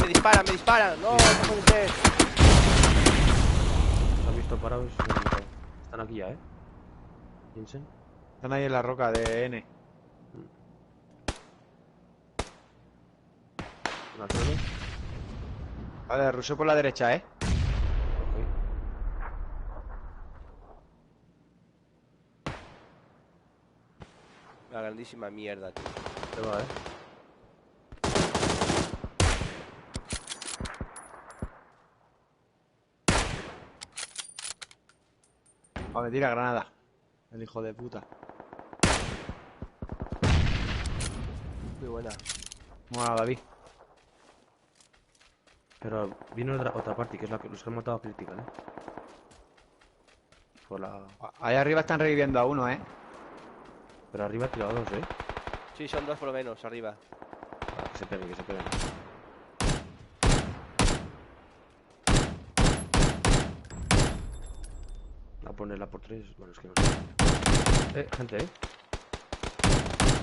me disparan, me disparan. No, no puede ser. ¿Los has visto parados? Están aquí ya, Piensen. Están ahí en la roca de N. Una al suelo. Vale, ruso por la derecha, Ok. La grandísima mierda, tío. Te va, me tira granada. El hijo de puta. Muy buena. Bueno, David. Pero viene otra parte, que es la que los que han matado a Critical, Por la... Ahí arriba están reviviendo a uno, Pero arriba ha tirado dos, Sí, son dos por lo menos, arriba. Ah, que se peguen, que se peguen. A ponerla por tres, bueno, es que no sé. Gente,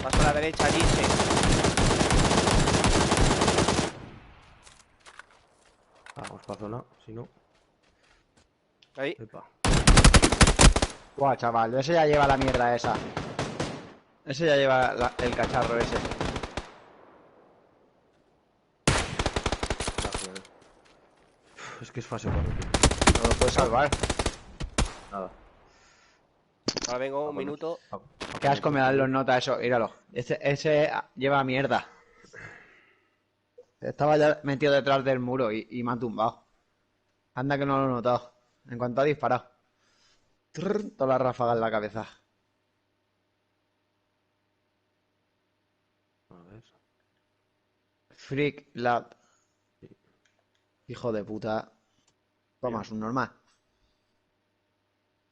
Paso a la derecha, dice. Vamos para zona, si no... Ahí. Epa. Buah, chaval, ese ya lleva la mierda esa. Ese ya lleva el cacharro ese. Joder. Es que es fase 4, tío. No lo puedes salvar. Nada. Ahora vengo un poner- minuto. a- a Qué asco poner me dan esto, los notas eso, míralo. Ese lleva mierda. Estaba ya metido detrás del muro y me ha tumbado. Anda que no lo he notado. En cuanto ha disparado. Trrr, toda la ráfaga en la cabeza. A ver. Freak lad. Hijo de puta. Toma, es un normal.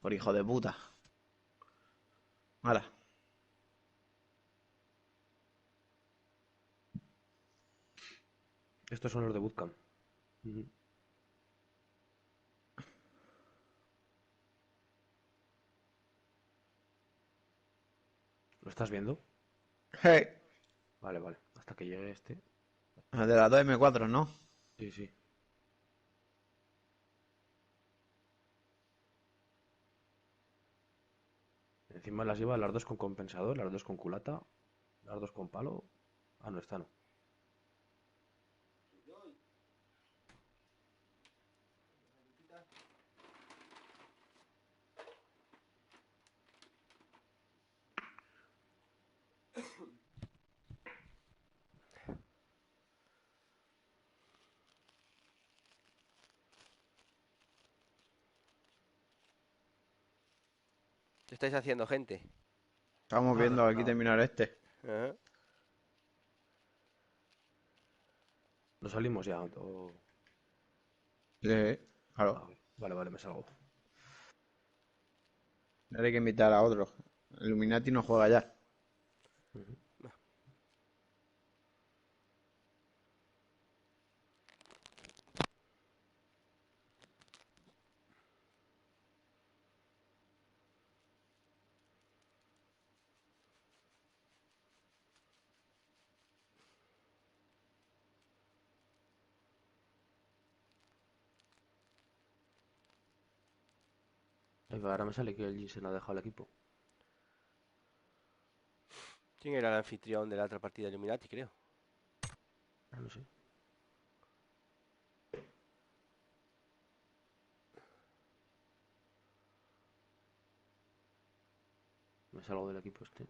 Por hijo de puta. Ahora. Estos son los de Bootcamp. ¿Lo estás viendo? Hey. Vale, vale. Hasta que llegue este. El de la 2M4, ¿no? Sí, sí. Encima las lleva las dos con compensador, las dos con culata, las dos con palo. Ah, no está, no. ¿Qué estáis haciendo, gente? Estamos Nada, viendo aquí nada. terminar este. Ajá. ¿No salimos ya? O... Sí, claro. Vale, vale, me salgo. Ahora hay que invitar a otro. Illuminati no juega ya. Ay, ahora me sale que el G se lo ha dejado al equipo. ¿Quién era el anfitrión de la otra partida de Illuminati, creo? No sé. Me salgo del equipo este.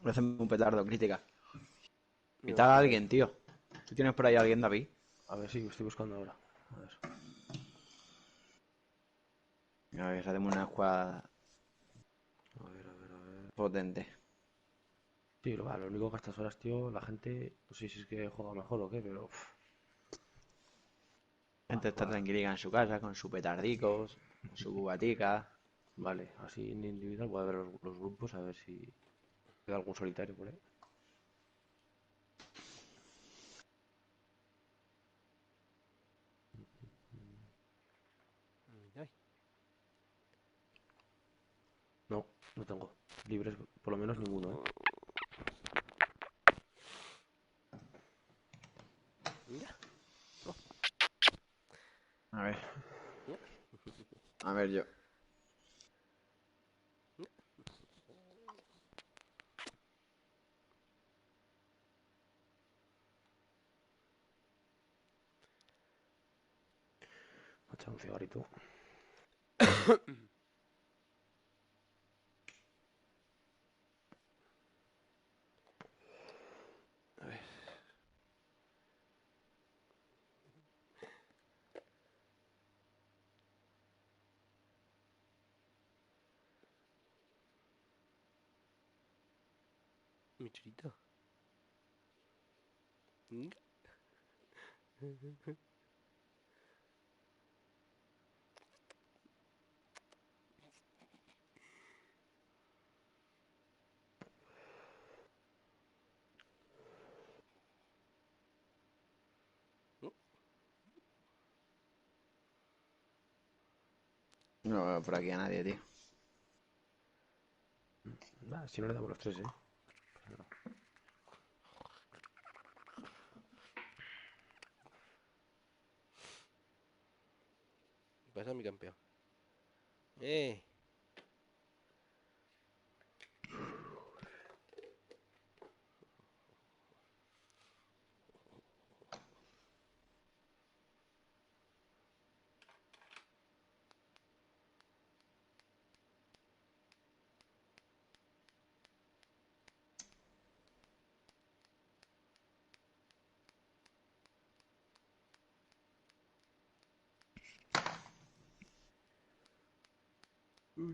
Me hace un petardo, crítica. Me Invitar a imagino. alguien, tío. ¿Tú tienes por ahí a alguien, David? A ver, sí, estoy buscando ahora. A ver. A ver, hacemos una squad A ver, a ver, a ver. potente. Sí, lo único que a estas horas, tío, la gente, no sé si es que juega mejor o qué, pero... Gente está tranquilica en su casa, con su petardico, con su cubatica. Vale, así en individual voy a ver los grupos a ver si queda algún solitario por ahí. Ay, No, no tengo. Libres, por lo menos ninguno, ¿eh? ya, A ver, ya. a ver yo. Voy a echar un cigarrito. A ver. Mi churito. Ya. No veo por aquí a nadie, tío. Nah, si no le damos los tres, ¿eh? Pasa mi campeón. Eh.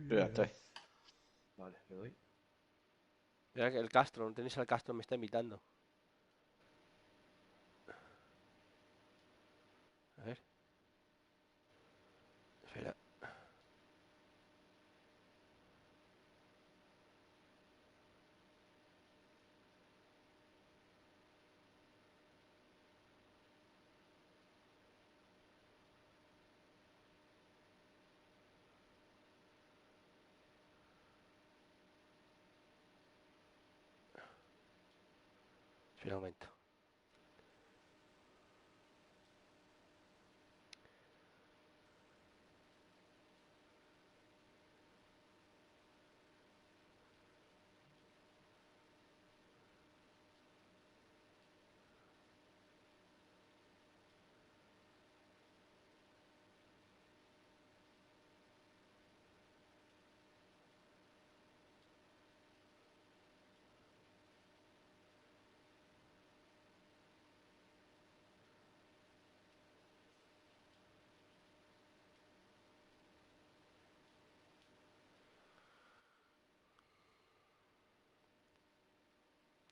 Yo ya estoy. Vale, le doy. Mira que el Castro, no tenéis al Castro, me está invitando. A ver. Espera. Espera un momento.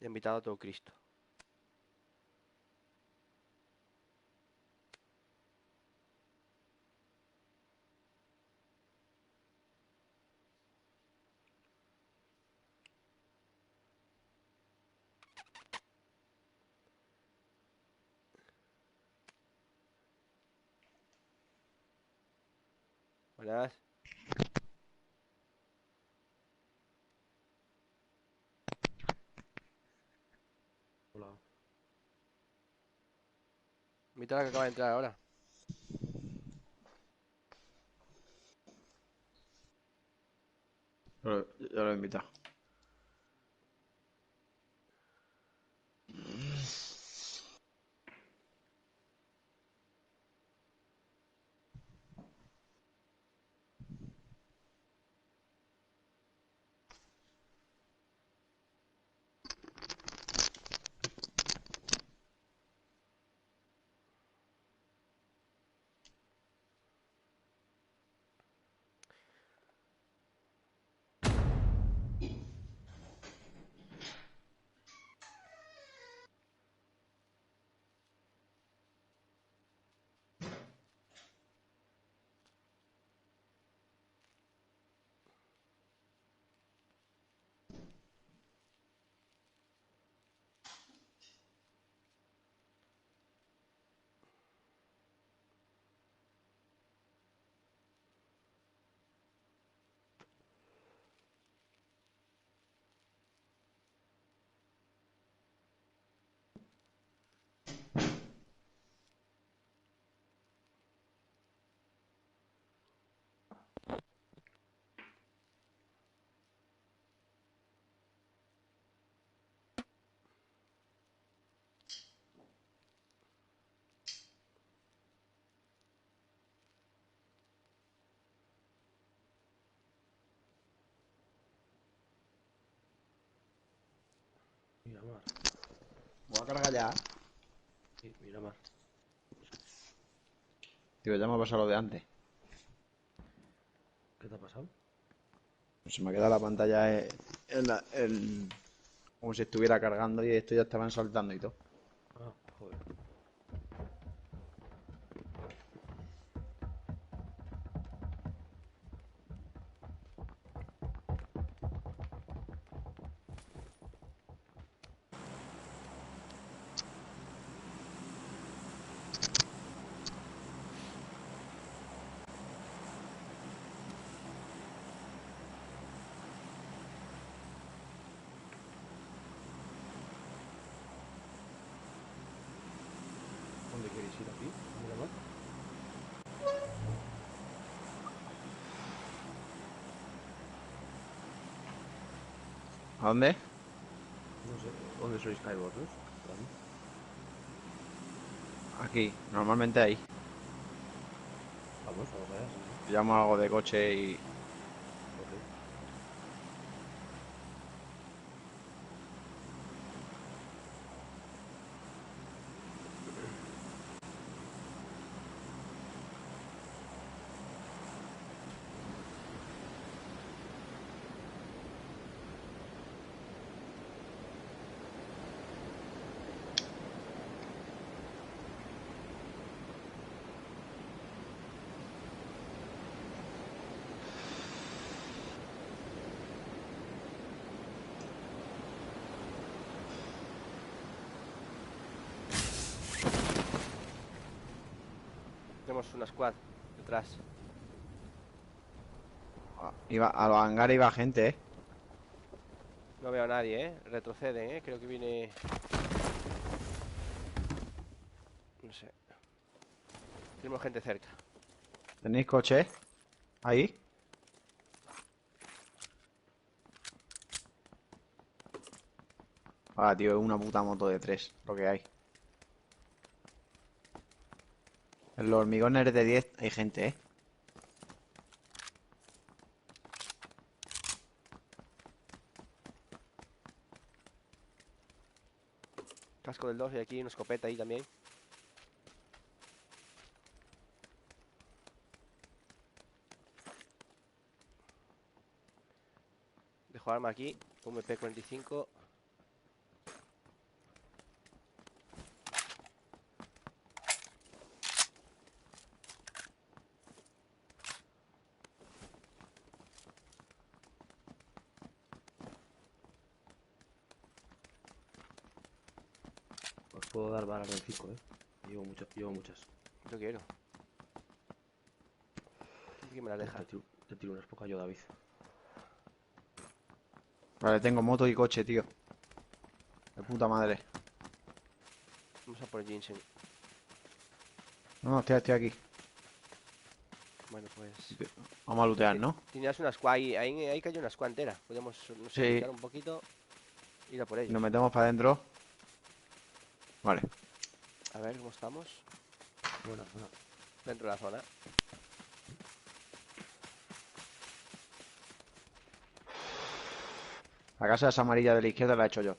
He invitado a todo Cristo. Buenas. Hola. Invita a la que acaba de entrar ahora. Ya lo he invitado. Miramar. Voy a cargar ya. Sí, Miramar. Tío, ya me ha pasado lo de antes. ¿Qué te ha pasado? Se me queda la pantalla como si estuviera cargando y esto ya estaban saltando y todo. Ah, joder. ¿Dónde queréis ir aquí? ¿A Miramar? ¿A dónde? No sé. ¿Dónde sois caer vosotros? Para mí. Aquí, normalmente ahí. Vamos allá, sí, sí. Pillamos algo de coche y... Ok. Tenemos una squad detrás. A los hangares iba gente, ¿eh? No veo a nadie, ¿eh? Retroceden, ¿eh? Creo que viene... No sé. Tenemos gente cerca. ¿Tenéis coche? Ahí. Ah, tío, es una puta moto de 3 lo que hay. En los hormigones de 10 hay gente, ¿eh? Casco del 2 y aquí una escopeta ahí también. Dejo arma aquí. MP45. Os puedo dar balas del 5, ¿eh? Llevo muchas. Yo quiero. ¿Quién me las deja? Te tiro unas pocas yo, David. Vale, tengo moto y coche, tío. De puta madre. Vamos a por el ginseng. No, estoy aquí. Bueno, pues... Vamos a lootear, ¿no? Tenías una squad ahí cayó una squad entera. Podemos, no sé, Sí. lootear un poquito. Ir a por ellos. Nos metemos para adentro. Vale. A ver cómo estamos. Buena. Dentro de la zona. La casa esa amarilla de la izquierda la he hecho yo.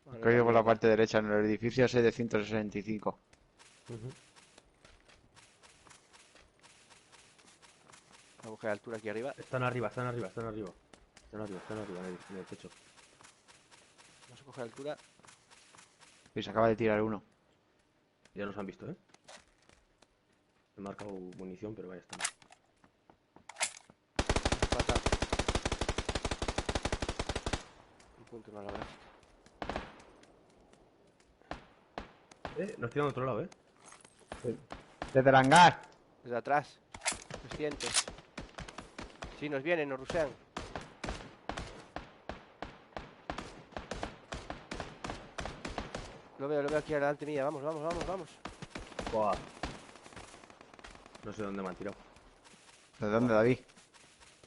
Vale, He ido por la mierda. parte derecha en el edificio ese de 165. Vamos a coger altura aquí arriba. Están arriba. Están arriba en el techo. Vamos a coger altura. Y se acaba de tirar uno. Ya nos han visto, ¿eh? He marcado munición, pero vaya están. Falta un punto en la gráfica. Nos tiran de otro lado, ¿eh? Desde el hangar. Desde atrás. 300. Sí, nos vienen, nos rusean. Lo veo aquí adelante mía. Vamos. Buah. No sé dónde me han tirado. ¿De dónde, David?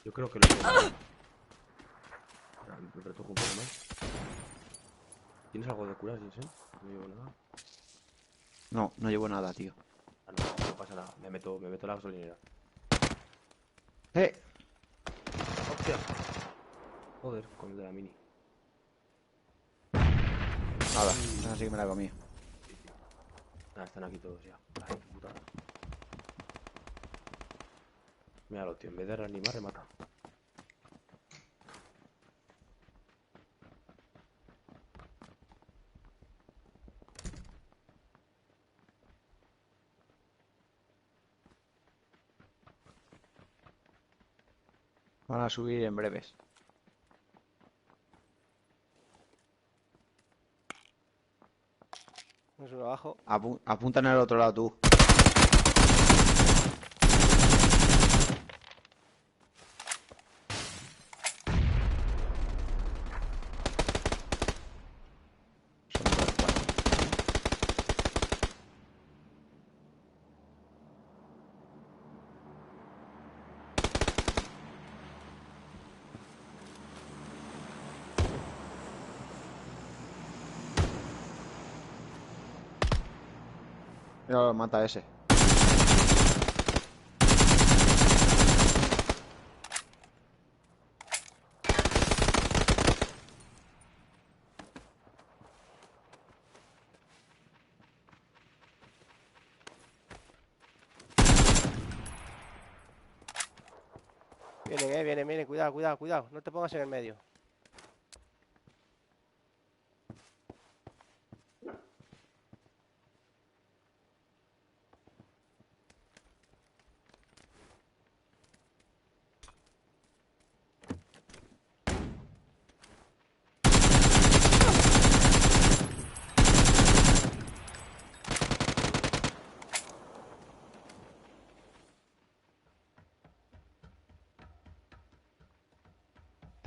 Yo creo que lo el retojo un poco más. ¿Tienes algo de curar, Jinsen? No llevo nada. No, no llevo nada, tío. Ah, no, no pasa nada. Me meto a la gasolinera. ¡Eh! ¡Hostia! Joder, con el de la mini. Nada, esa sí que me la he comido. Sí, tío. Nada, están aquí todos ya. Ay, qué putada. Míralo, tío. En vez de reanimar, remata. Van a subir en breves. No es uno abajo. Apunta en el otro lado tú. Son dos, cuatro. Mira, lo mata ese. Vienen. Cuidado. No te pongas en el medio.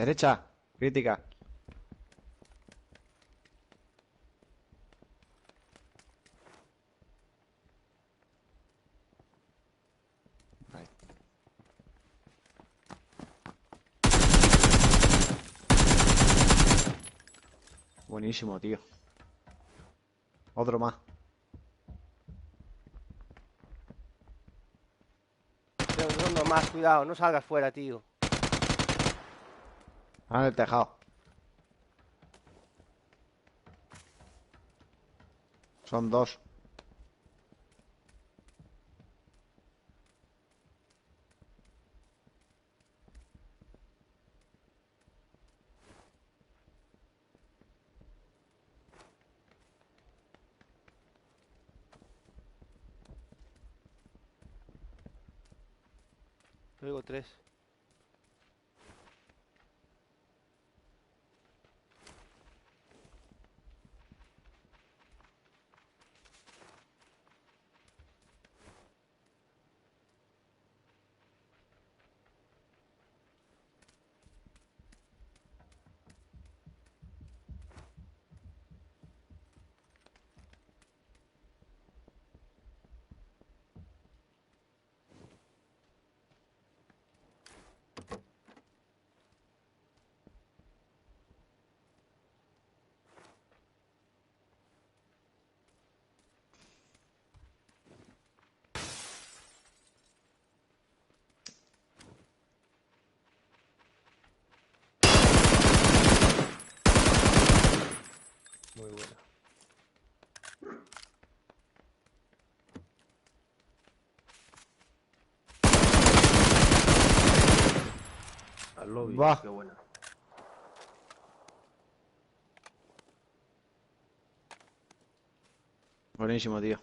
Derecha, crítica. Ahí. Buenísimo, tío. Otro más. Son dos más, cuidado. No salgas fuera, tío. Ah, en el tejado. Son dos. Luego tres. Muy buena. Al lobby, Buah. qué buena. Buenísimo, tío.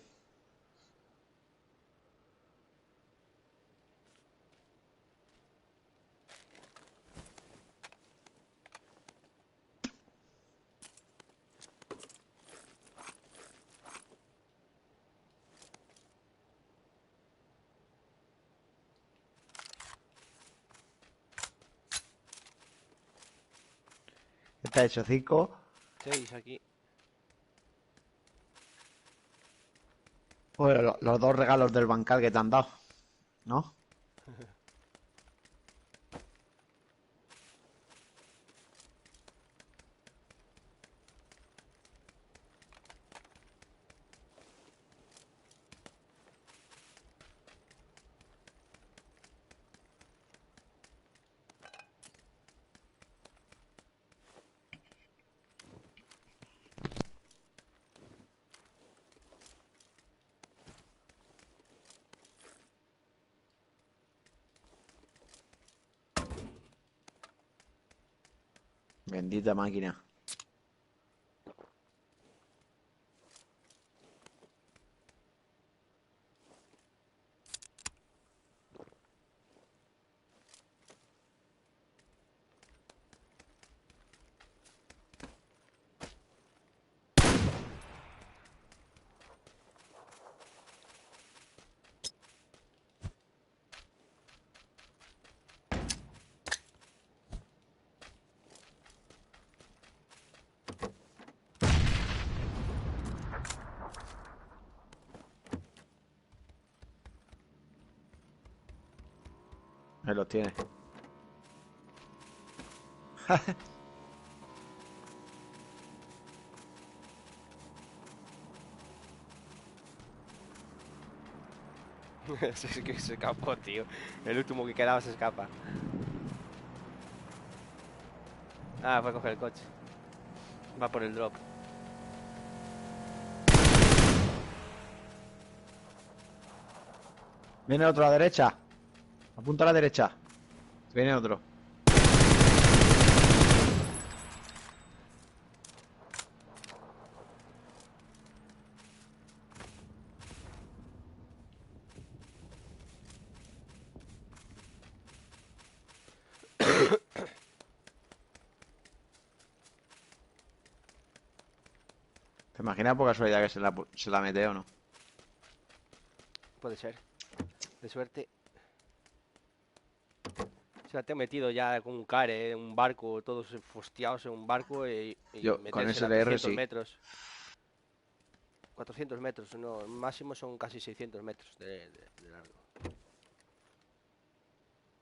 Está hecho 5. 6 aquí. Pues los dos regalos del bancal que te han dado. ¿No? Bendita máquina. Ahí los tiene. Es que se escapó, tío. El último que quedaba se escapa. Ah, fue a coger el coche. Va por el drop. Viene otro a la derecha. Apunta a la derecha. Viene otro. ¿Te imaginas por casualidad que se la mete o no? Puede ser. De suerte. O sea, te he metido ya con un care, un barco, todos fostiados en un barco y Yo, con meterse a SLR 300 sí. metros. 400 metros, no, máximo son casi 600 metros de largo.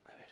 A ver.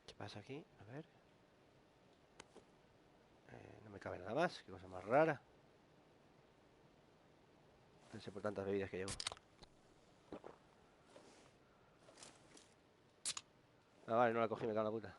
¿Qué pasa aquí? A ver. No me cabe nada más. Qué cosa más rara. No sé por tantas bebidas que llevo. Ah, vale, no la cogí, me cago en la puta.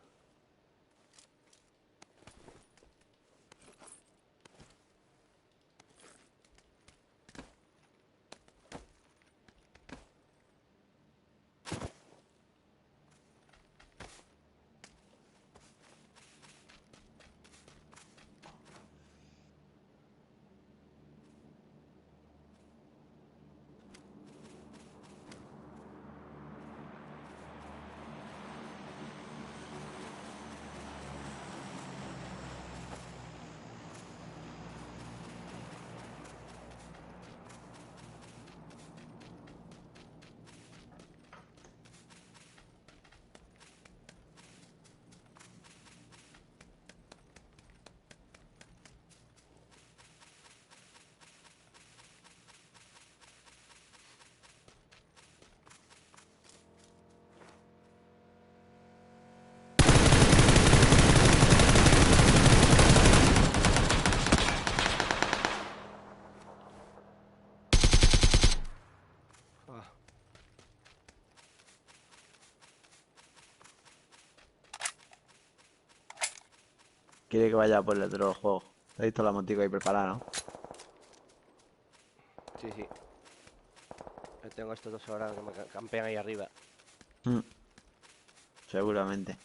quiere que vaya por el otro juego. Te has visto la motico ahí preparada, ¿no? Sí, sí. Yo tengo estos dos ahora que me campean ahí arriba. Mm, seguramente.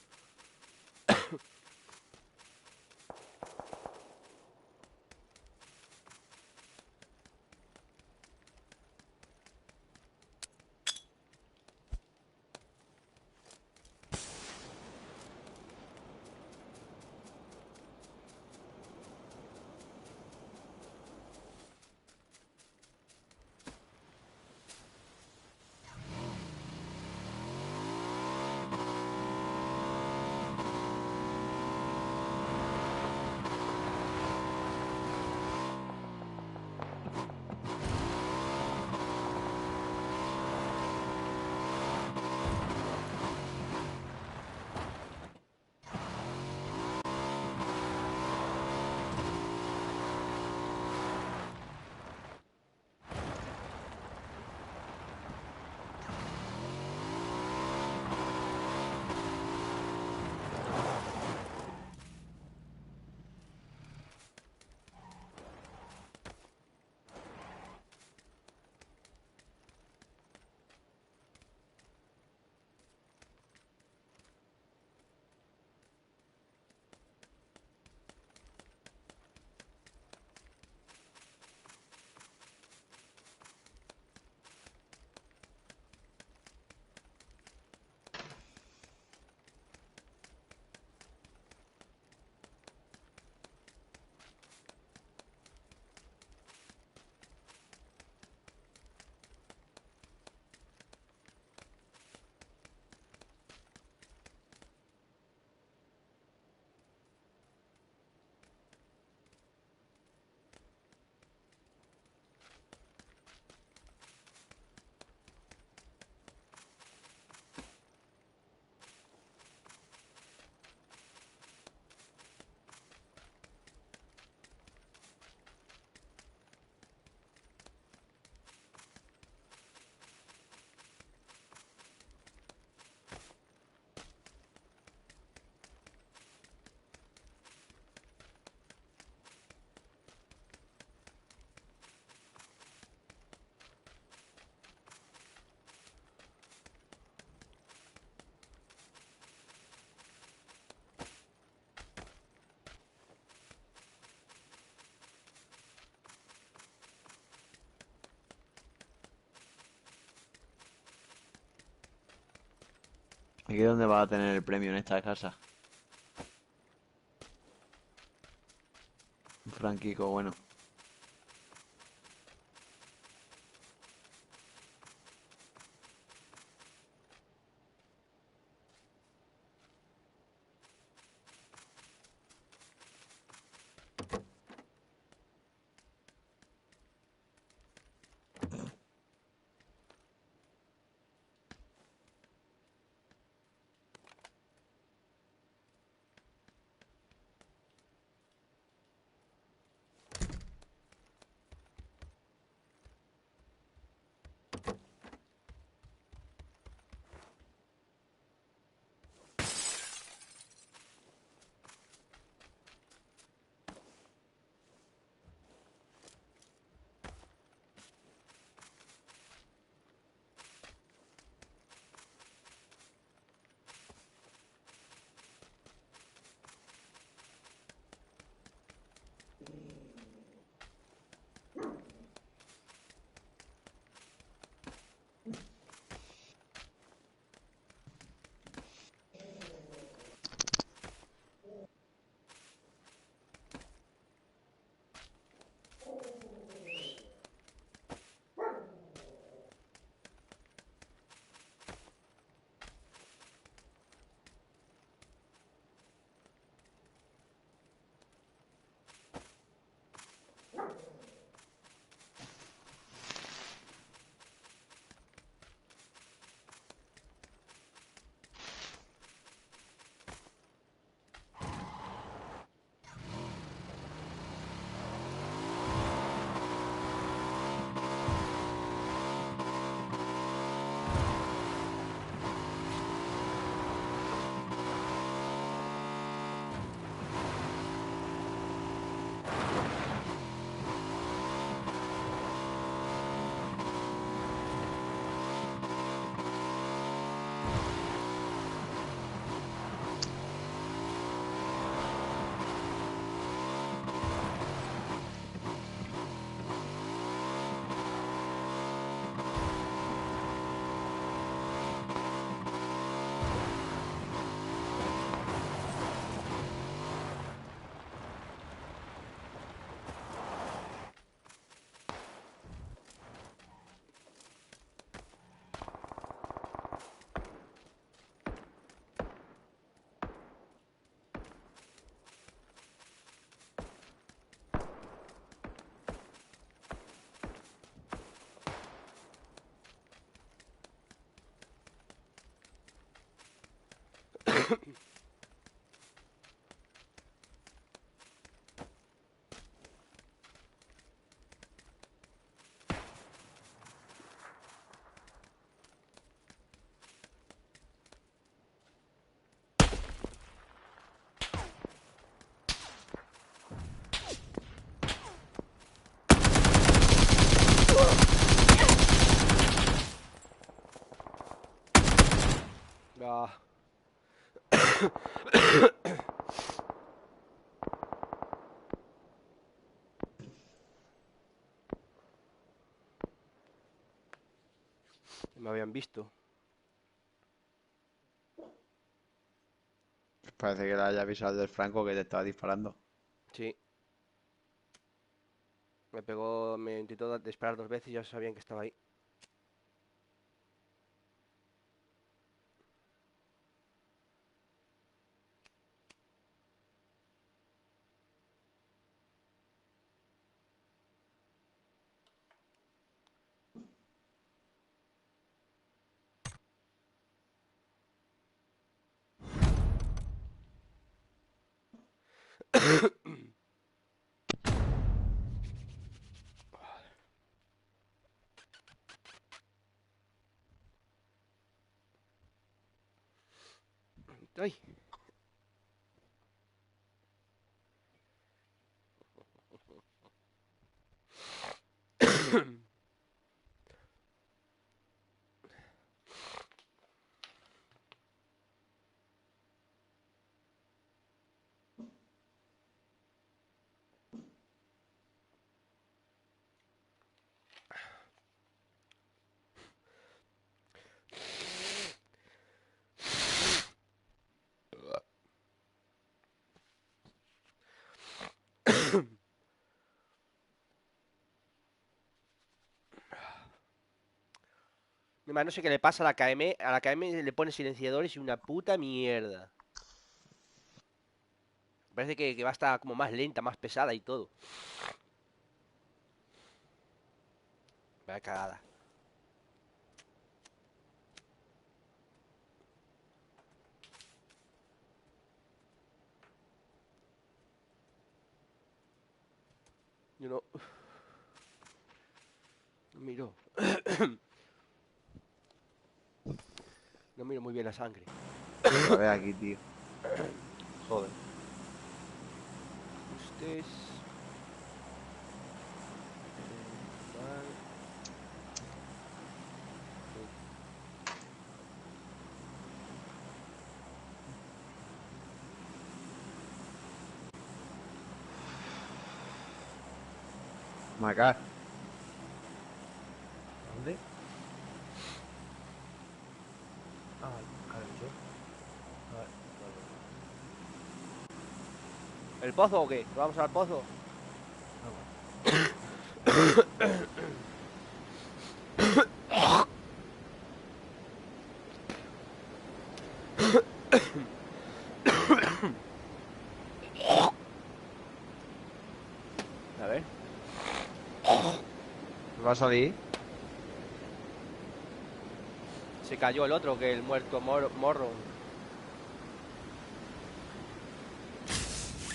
¿Aquí dónde va a tener el premio en esta casa? Un franquico bueno. Ah. Me habían visto. Parece que le haya avisado del Franco que te estaba disparando. Sí. Me pegó, me intentó disparar 2 veces y ya sabían que estaba ahí. ¡Ay! Mi hermano, no sé qué le pasa a la KM. A la KM le pone silenciadores y una puta mierda. Parece que va a estar como más lenta, más pesada y todo. Vaya cagada. Yo no... No miro. No miro muy bien la sangre. A ver aquí, tío. Joder. Ustedes... Vale. Macar. ¿Dónde? Ah, claro, yo. Vale, vale. ¿El pozo o qué? ¿Vamos al pozo? A ver. ¿Va a salir? Se cayó el otro, que el muerto morro.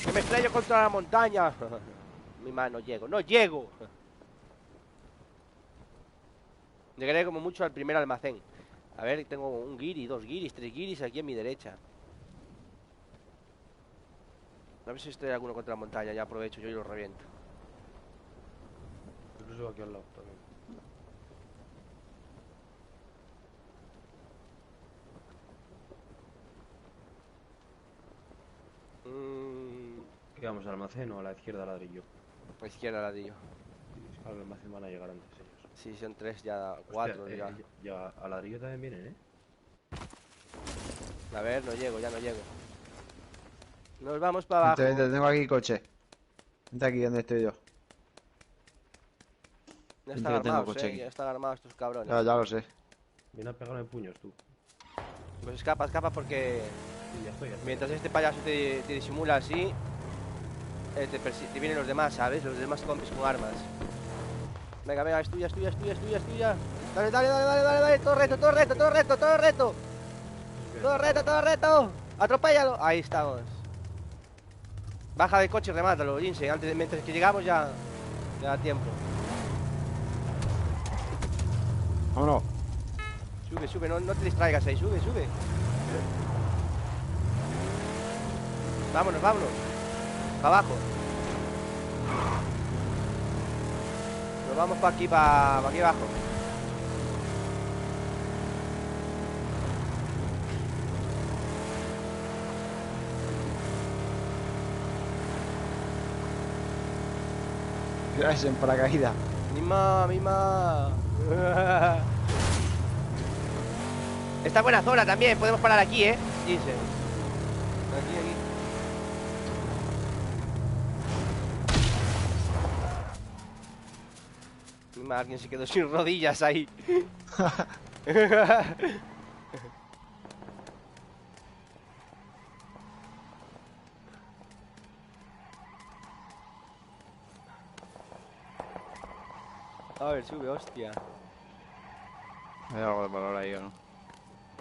¡Que me estrello contra la montaña! Mi mano, llego. ¡No llego! Llegaré como mucho al primer almacén. A ver, tengo un guiri, 2 guiris, 3 guiris aquí a mi derecha. A ver si estoy alguno contra la montaña. Ya aprovecho yo y lo reviento. Yo lo subo aquí al lado también. ¿Qué vamos al almacén o a la izquierda ladrillo? A la izquierda ladrillo. Al almacén van a llegar antes ellos. Sí, son 3, ya Hostia, 4 ya. ya a ladrillo también vienen, ¿eh? A ver, no llego, ya no llego. Nos vamos para abajo. Vente, tengo aquí coche. Vente aquí donde estoy yo. Ya Yo están tengo armados, coche aquí. ya están armados estos cabrones. Ya lo sé. Viene a pegarme puños tú. Pues escapa porque Sí, ya estoy. mientras este payaso te disimula así, te vienen los demás, ¿sabes? Los demás compis con armas. Venga, venga, es tuya, es tuya, es tuya, es tuya, es tuya. Dale, dale, dale, dale, dale, dale, todo reto, todo reto, todo reto, todo reto. Todo reto, todo reto. ¡Atropéllalo! Ahí estamos. Baja del coche y remátalo, Lince. Mientras que llegamos ya da tiempo. Vámonos. Sube, sube, no te distraigas ahí, sube, sube. Vámonos, vámonos. Para abajo. Nos vamos para aquí, para aquí abajo. Gracias en paracaídas. Mima, mima. Está buena zona también, podemos parar aquí, Dice. Aquí, aquí. Mima, alguien se quedó sin rodillas ahí. A ver, sube, hostia. Hay algo de valor ahí o no.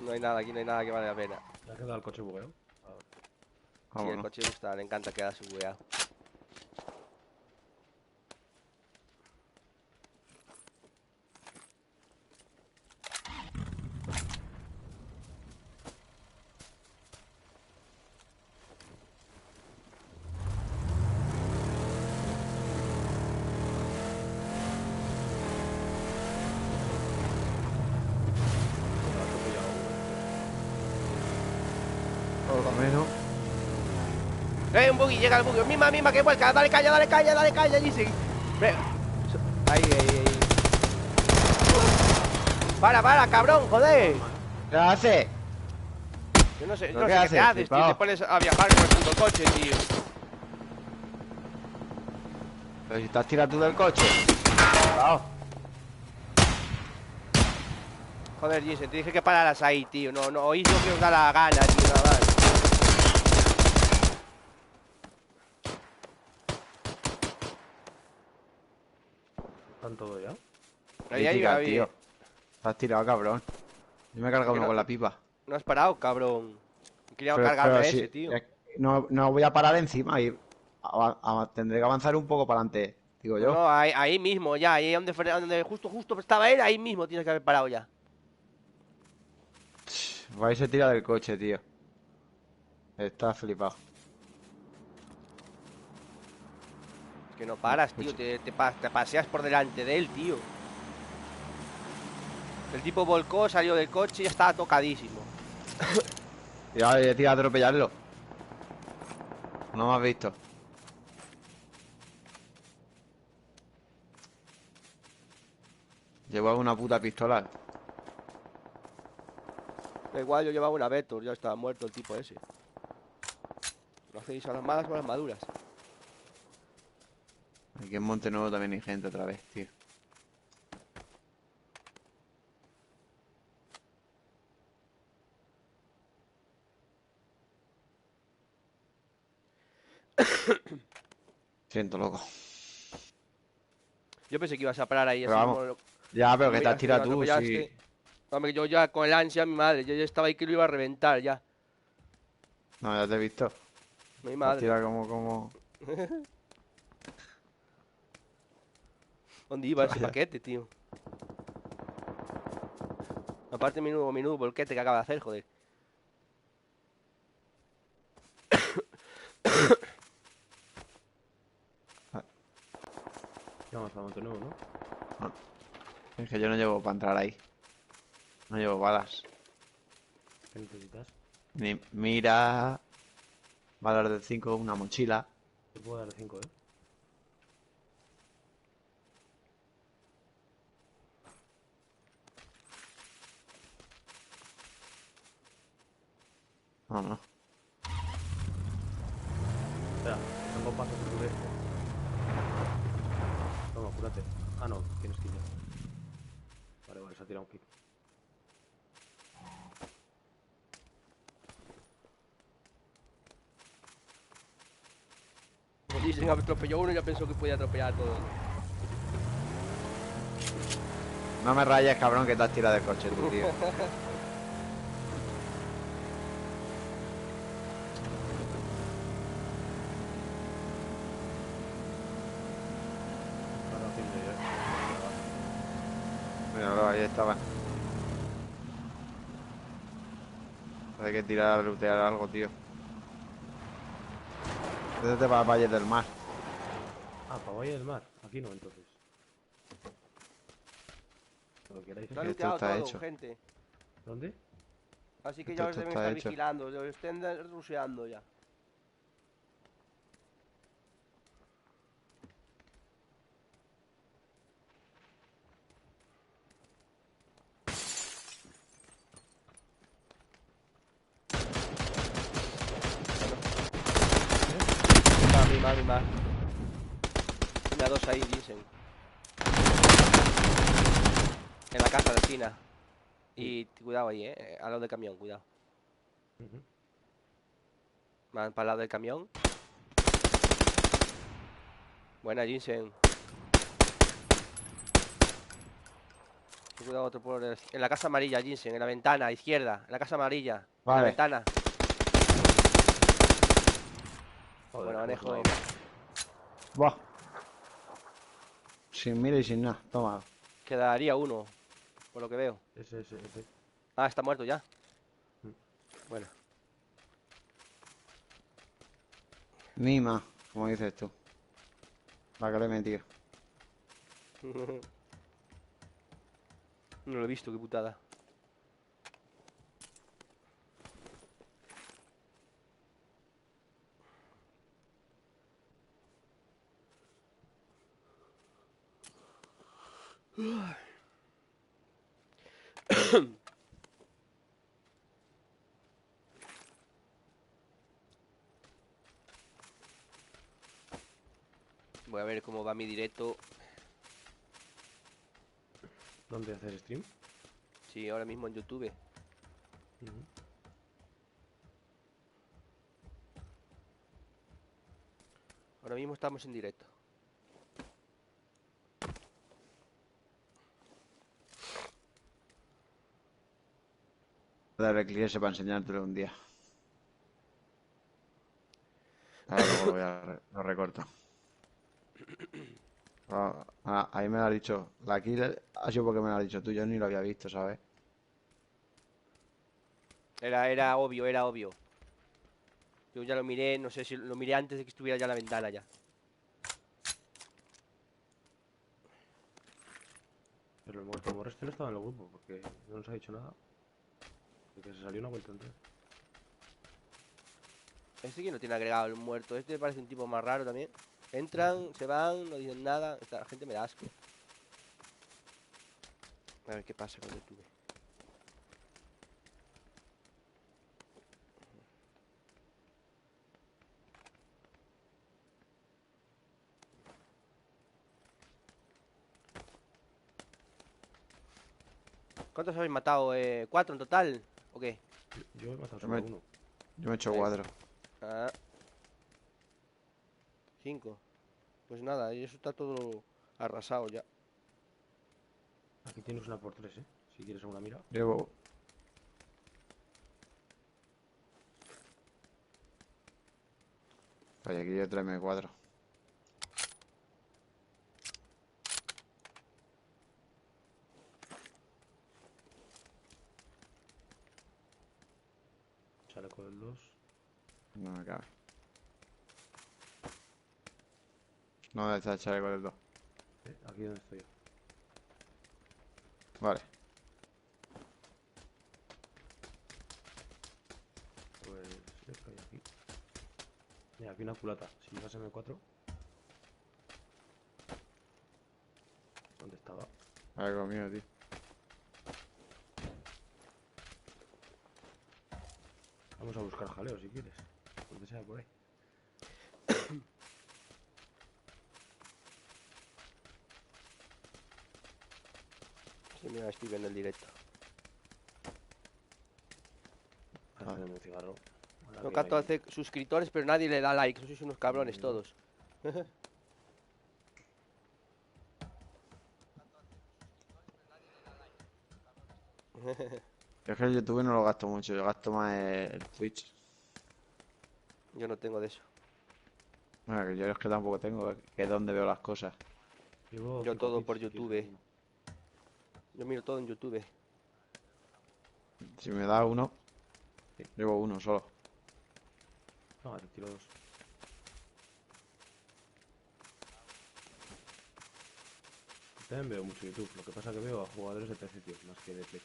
No hay nada, aquí no hay nada que vale la pena. ¿Le ha quedado el coche bugueado? Sí, el Vámonos. coche le gusta, le encanta quedar bugueado. Por lo menos. Un buggy, llega el buggy. Mima, mima, que vuelca. Dale caña, dice. Ahí, ahí, ahí. Para, cabrón, joder. ¿Qué hace? Yo no sé, ¿Pero no qué sé qué te haces, haces, tío. flipao? Te pones a viajar con el puto coche, tío. Pero si estás tirado tú del coche. Claro. Joder, Jason, te dije que pararas ahí, tío. No oís lo que os da la gana, tío, nada más. ¿Están todo ya? Crítica, Ahí. tío. Estás tirado, cabrón. Yo me he cargado Que uno no- con la pipa. No has parado, cabrón. Quería Pero- cargarme a pero ese, si- tío. No voy a parar encima y tendré que avanzar un poco para adelante, digo yo. No, ahí mismo, ya. Ahí donde justo estaba él, ahí mismo tienes que haber parado ya. Vais se tira del coche, tío. Está flipado. Que no paras, tío. Te paseas por delante de él, tío. El tipo volcó, salió del coche y ya estaba tocadísimo. Ya he tirado a atropellarlo. No me has visto. Llevaba una puta pistola. Da igual, yo llevaba una Vector, ya estaba muerto el tipo ese. No hacéis a las malas o a las maduras. Aquí en Monte Nuevo también hay gente otra vez, tío. Siento, loco. Yo pensé que ibas a parar ahí Pero así vamos, como Ya, pero que te mira, has tirado lo tú, atropellaste. sí. Hombre, yo ya con el ansia, mi madre, yo ya estaba ahí que lo iba a reventar ya. No, ya te he visto. Mi Te has madre. tirado como... ¿Dónde iba ese Vaya. paquete, tío? Aparte, menudo volquete que acaba de hacer, joder. Ya vamos a Montenuevo, ¿no? Es que yo no llevo para entrar ahí. No llevo balas. ¿Qué necesitas? Ni mira... Balas de 5, una mochila. Te puedo dar 5, ¿eh? No. Espera, tengo paso por tu este. Toma, cúrate. Ah, no, tienes que ir ya. Vale, se ha tirado un kit. Dicen, atropelló uno y ya pensó que podía atropellar a todos. No me rayes, cabrón, que te has tirado del coche tú, tío. Míralo, ahí estaban. Hay que tirar a lootear algo, tío. Vete para Valles del Mar. Ah, para Valle del Mar. Aquí no, entonces. Lo que queráis. Está Que esto looteado está todo, hecho. gente. ¿Dónde? Así que Esto ya os deben está estar hecho. vigilando, os estén rusheando ya. Mima. Una dos ahí, dicen. En la casa de la esquina. Y cuidado ahí, al lado del camión, cuidado. Ujú. Van para el lado del camión. Buena, Jinsen. Cuidado otro en la casa amarilla, Jinsen, en la ventana, izquierda, en la casa amarilla, en la Vale. ventana. Joder, Bueno, manejo. cómo se Buah. Sin mira y sin nada. Toma. Quedaría uno, por lo que veo. Ese. Ah, está muerto ya. Mm. Bueno. Mima, como dices tú. La que le he metido. No lo he visto, qué putada. Voy a ver cómo va mi directo. ¿Dónde haces stream? Sí, ahora mismo en YouTube. Ujú. Ahora mismo estamos en directo. Darle cliente para enseñártelo un día. Ahora luego lo recorto. Ahí me lo has dicho. La kill ha sido porque me lo has dicho tú. Yo ni lo había visto, ¿sabes? Era obvio, era obvio. Yo ya lo miré, no sé si lo miré antes de que estuviera ya en la ventana ya. Pero el muerto Moreste no estaba en el grupo porque no nos ha dicho nada. De que se salió una vuelta entera. Este que no tiene agregado el muerto. Este me parece un tipo más raro también. Entran, se van, no dicen nada. Esta gente me da asco. A ver qué pasa con YouTube. ¿Cuántos habéis matado? ¿4 en total? ¿O qué? Yo he matado Yo solo a me, uno. yo me he hecho Ahí. 4. Ah, 5. Pues nada, y eso está todo arrasado ya. Aquí tienes una por 3, ¿eh? Si quieres una mira. Llevo. Oye, aquí yo 3M4. Chaleco del 2. No me cabe. No, ¿dónde está el chaleco del 2? Aquí donde estoy yo. Vale. Pues esto hay aquí. Mira, aquí una culata. Si llevas M4. ¿Dónde estaba? Algo mío, tío. Vamos a buscar jaleo si quieres. Donde sea por ahí. Sí, mira, estoy viendo el directo. Haciendo un cigarro. Son 14 suscriptores, pero nadie le da like. Sois unos cabrones No. todos. Yo es que el YouTube no lo gasto mucho. Yo gasto más el Twitch. Yo no tengo de eso. Bueno, que yo es que tampoco tengo. Que es donde veo las cosas. Llevo Yo 5 todo kits, por si quieres YouTube. alguno. Yo miro todo en YouTube. Si me da uno, Sí. llevo uno solo. No, te tiro dos. También veo mucho YouTube. Lo que pasa que veo a jugadores de PC, tío, más que de Play.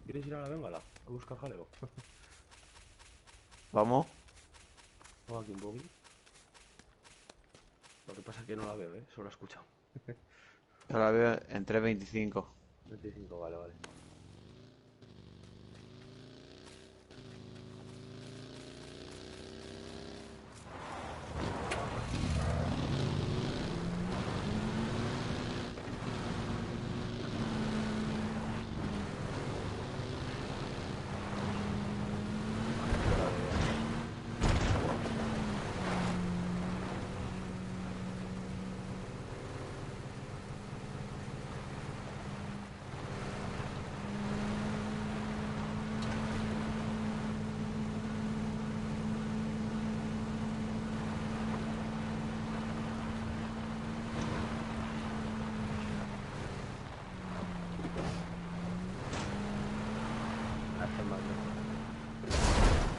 ¿Quieres ir a la bengala? A buscar jaleo. Vamos. Tengo aquí un bogey. Lo que pasa es que no la veo, solo la he escuchado. Ahora veo en 3.25. 25, vale, vale. Hasta más lejos.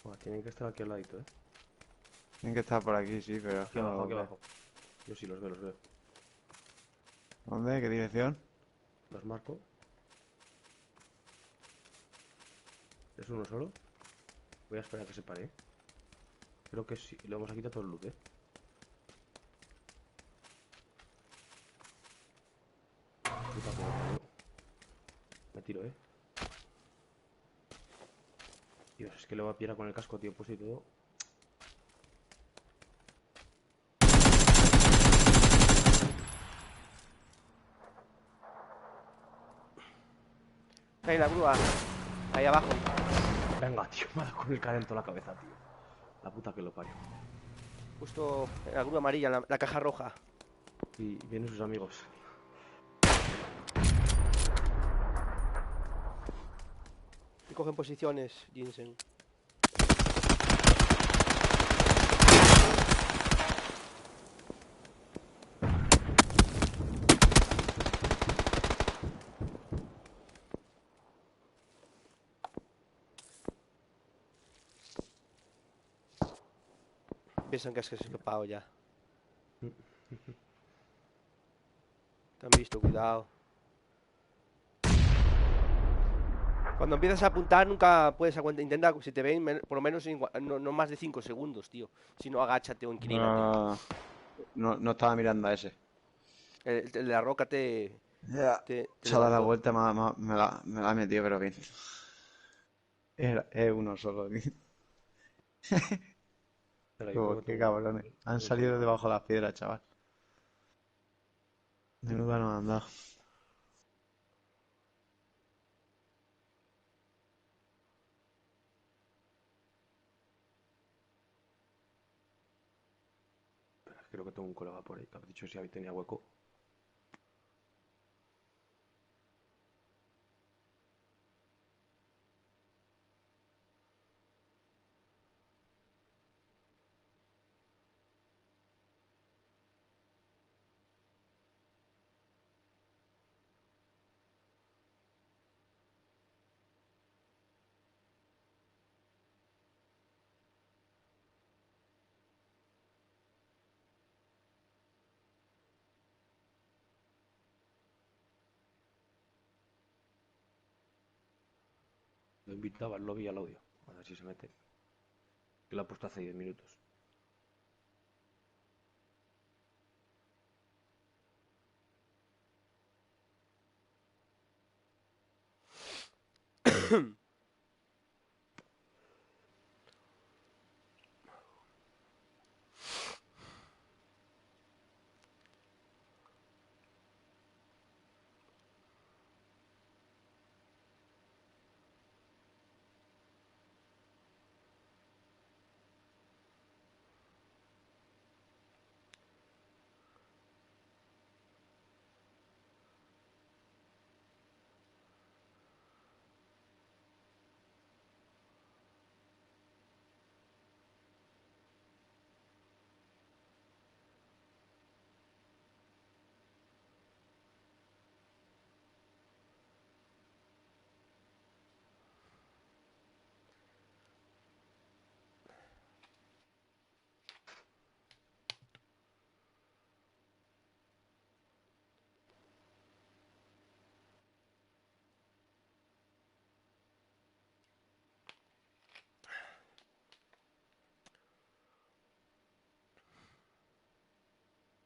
Buah, tienen que estar aquí al ladito, Tienen que estar por aquí, sí, pero es Aquí que no abajo, los aquí veo. abajo. Yo sí los veo, los veo. ¿Dónde? ¿Qué dirección? Los marco. ¿Es uno solo? Voy a esperar a que se pare, Creo que sí. Le vamos a quitar todo el loot, Puta que me parió. Me tiro, Dios, es que le va a pillar con el casco, tío, pues y todo. Ahí la grúa. Ahí abajo. Venga, tío, me ha dado con el calento la cabeza, tío. La puta que lo parió. Justo en la grúa amarilla, la caja roja. Y vienen sus amigos. Y cogen posiciones, Jinsen. Piensan que has escapado ya. Te han visto, cuidado. Cuando empiezas a apuntar nunca puedes aguantar. Intenta, si te ven, por lo menos no más de 5 segundos, tío. Si no, agáchate o inclínate. No, no estaba mirando a ese. El de la roca Ya. te Se ha dado la levantó. vuelta, me la ha metido, pero bien. Es uno solo, tío. Pero yo creo que Qué tengo cabrones. Han un salido colega. debajo de las piedras, chaval. Menuda no han dado. Creo que tengo un colega por ahí que ha dicho si tenía hueco. Lo invitaba al lobby y al audio. A ver si se mete. Que lo ha puesto hace 10 minutos.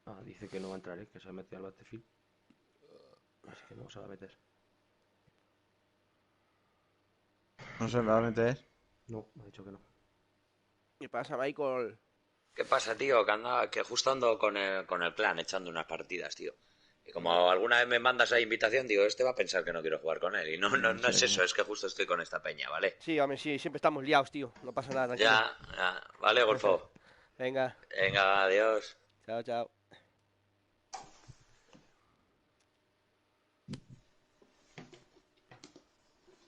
Ah, dice que no va a entrar, que se ha metido al Battlefield. Así que no se va a meter. No sé, me va a meter. No, me ha dicho que no. ¿Qué pasa, Michael? ¿Qué pasa, tío? Que justo ando con el clan echando unas partidas, tío. Y como alguna vez me mandas la invitación, digo, este va a pensar que no quiero jugar con él. Y no es eso, es que justo estoy con esta peña, ¿vale? Sí, hombre, sí, siempre estamos liados, tío. No pasa nada, tranquilo. Ya, vale, Golfo. Venga, Venga, adiós. chao, chao.